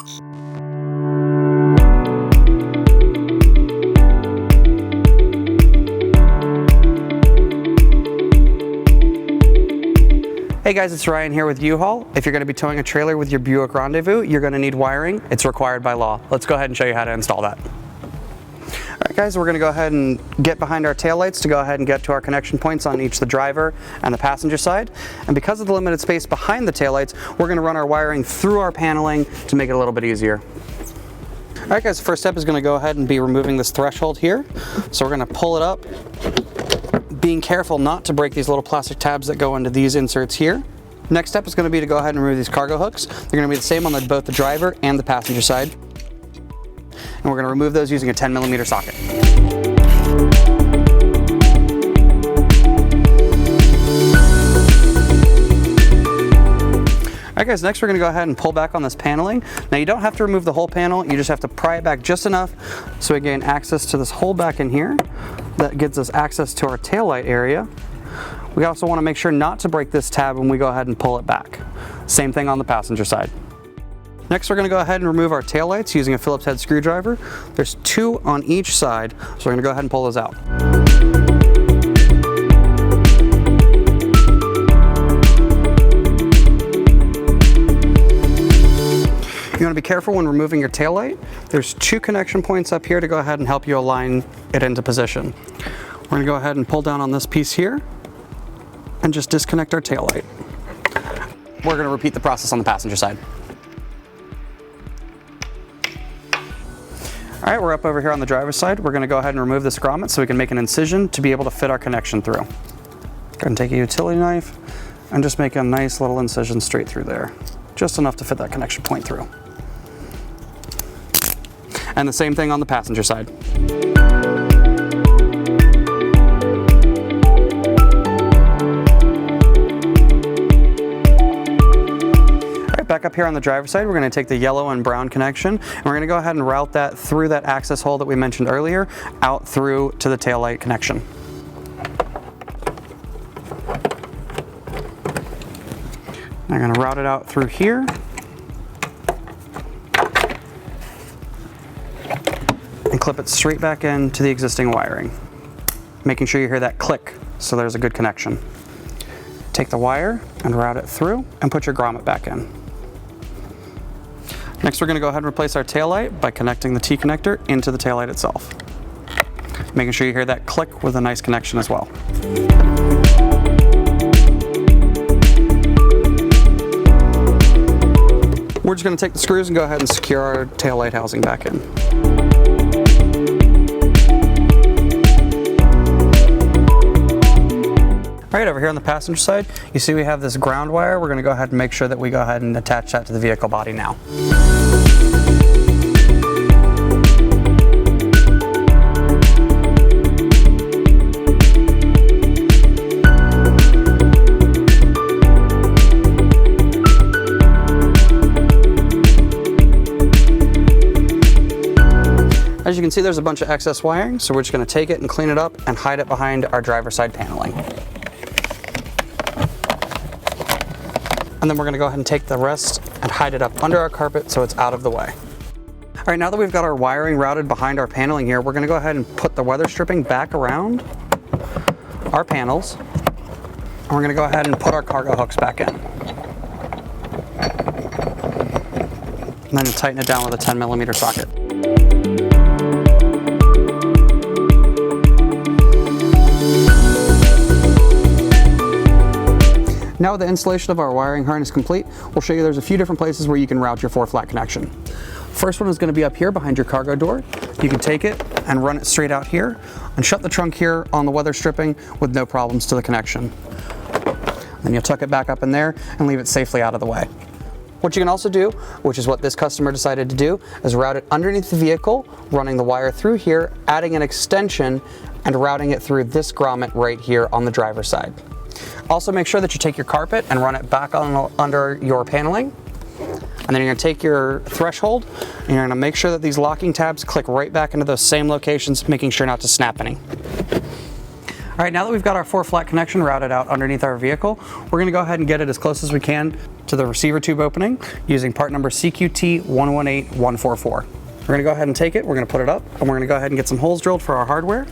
Hey guys, it's Ryan here with U-Haul. If you're going to be towing a trailer with your Buick Rendezvous, you're going to need wiring. It's required by law. Let's go ahead and show you how to install that. All right guys, we're going to go ahead and get behind our taillights to go ahead and get to our connection points on each the driver and the passenger side. And because of the limited space behind the taillights, we're going to run our wiring through our paneling to make it a little bit easier. All right guys, the first step is going to go ahead and be removing this threshold here. So we're going to pull it up, being careful not to break these little plastic tabs that go into these inserts here. Next step is going to be to go ahead and remove these cargo hooks. They're going to be the same on both the driver and the passenger side. And we're going to remove those using a 10mm socket. Alright guys, next we're going to go ahead and pull back on this paneling. Now you don't have to remove the whole panel, you just have to pry it back just enough so we gain access to this hole back in here. That gives us access to our taillight area. We also want to make sure not to break this tab when we go ahead and pull it back. Same thing on the passenger side. Next we're going to go ahead and remove our taillights using a Phillips head screwdriver. There's 2 on each side, so we're going to go ahead and pull those out. You want to be careful when removing your taillight. There's 2 connection points up here to go ahead and help you align it into position. We're going to go ahead and pull down on this piece here and just disconnect our taillight. We're going to repeat the process on the passenger side. All right, we're up over here on the driver's side. We're going to go ahead and remove this grommet so we can make an incision to be able to fit our connection through. Go ahead and take a utility knife and just make a nice little incision straight through there. Just enough to fit that connection point through. And the same thing on the passenger side. All right, back up here on the driver's side, we're going to take the yellow and brown connection, and we're going to go ahead and route that through that access hole that we mentioned earlier, out through to the taillight connection. I'm going to route it out through here. And clip it straight back into the existing wiring. Making sure you hear that click so there's a good connection. Take the wire and route it through and put your grommet back in. Next we're going to go ahead and replace our taillight by connecting the T connector into the taillight itself. Making sure you hear that click with a nice connection as well. We're just going to take the screws and go ahead and secure our taillight housing back in. All right, over here on the passenger side, you see we have this ground wire. We're going to go ahead and make sure that we go ahead and attach that to the vehicle body now. As you can see, there's a bunch of excess wiring, so we're just going to take it and clean it up and hide it behind our driver's side paneling. And then we're going to go ahead and take the rest and hide it up under our carpet so it's out of the way. All right, now that we've got our wiring routed behind our paneling here, we're going to go ahead and put the weather stripping back around our panels. And we're going to go ahead and put our cargo hooks back in. And then tighten it down with a 10mm socket. Now with the installation of our wiring harness complete, we'll show you there's a few different places where you can route your 4-flat connection. First one is going to be up here behind your cargo door. You can take it and run it straight out here and shut the trunk here on the weather stripping with no problems to the connection. Then you'll tuck it back up in there and leave it safely out of the way. What you can also do, which is what this customer decided to do, is route it underneath the vehicle, running the wire through here, adding an extension, and routing it through this grommet right here on the driver's side. Also make sure that you take your carpet and run it back on under your paneling. And then you're going to take your threshold and you're going to make sure that these locking tabs click right back into those same locations, making sure not to snap any. All right, now that we've got our 4-flat connection routed out underneath our vehicle, we're gonna go ahead and get it as close as we can to the receiver tube opening using part number CQT118144. We're gonna go ahead and take it, we're gonna put it up, and we're gonna go ahead and get some holes drilled for our hardware.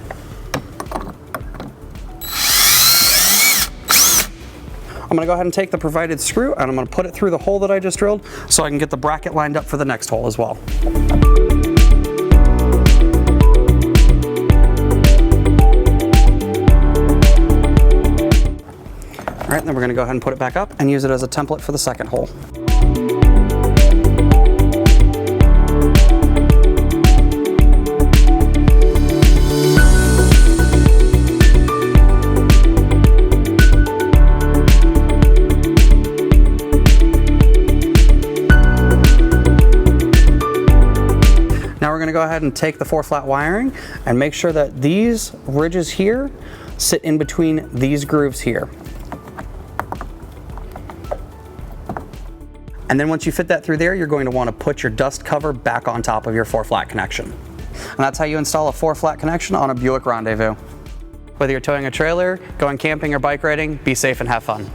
I'm gonna go ahead and take the provided screw and I'm gonna put it through the hole that I just drilled so I can get the bracket lined up for the next hole as well. All right, then we're gonna go ahead and put it back up and use it as a template for the second hole. Now we're going to go ahead and take the 4-flat wiring and make sure that these ridges here sit in between these grooves here. And then once you fit that through there, you're going to want to put your dust cover back on top of your 4-flat connection. And that's how you install a 4-flat connection on a Buick Rendezvous. Whether you're towing a trailer, going camping or bike riding, be safe and have fun.